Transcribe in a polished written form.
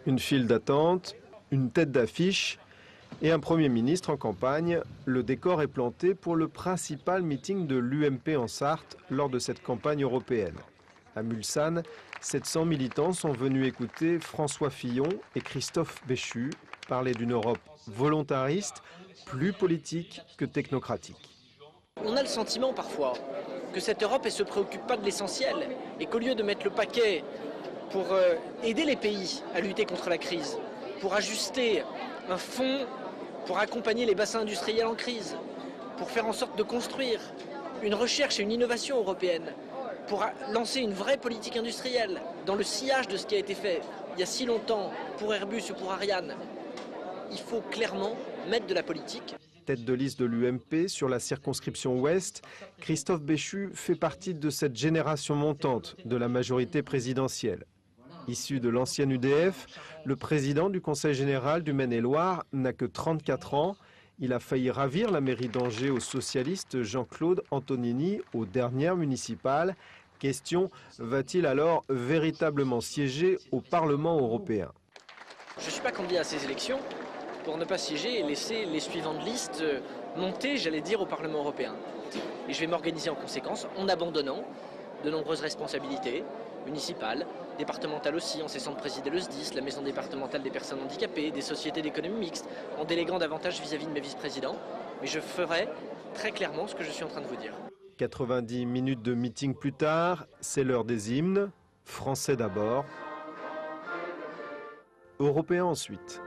Une file d'attente, une tête d'affiche et un Premier ministre en campagne. Le décor est planté pour le principal meeting de l'UMP en Sarthe lors de cette campagne européenne. À Mulsanne, 700 militants sont venus écouter François Fillon et Christophe Béchu parler d'une Europe volontariste, plus politique que technocratique. On a le sentiment parfois que cette Europe ne se préoccupe pas de l'essentiel et qu'au lieu de mettre le paquet pour aider les pays à lutter contre la crise, pour ajuster un fonds pour accompagner les bassins industriels en crise, pour faire en sorte de construire une recherche et une innovation européenne, pour lancer une vraie politique industrielle dans le sillage de ce qui a été fait il y a si longtemps pour Airbus ou pour Ariane. Il faut clairement mettre de la politique. Tête de liste de l'UMP sur la circonscription Ouest, Christophe Béchu fait partie de cette génération montante de la majorité présidentielle. Issu de l'ancienne UDF, le président du Conseil général du Maine-et-Loire n'a que 34 ans. Il a failli ravir la mairie d'Angers au socialiste Jean-Claude Antonini aux dernières municipales. Question, va-t-il alors véritablement siéger au Parlement européen? Je ne suis pas candidat à ces élections pour ne pas siéger et laisser les suivants de liste monter, j'allais dire, au Parlement européen. Et je vais m'organiser en conséquence en abandonnant de nombreuses responsabilités municipales, départementales aussi, en cessant de présider le SDIS, la maison départementale des personnes handicapées, des sociétés d'économie mixte, en déléguant davantage vis-à-vis de mes vice-présidents. Mais je ferai très clairement ce que je suis en train de vous dire. 90 minutes de meeting plus tard, c'est l'heure des hymnes. Français d'abord, européen ensuite.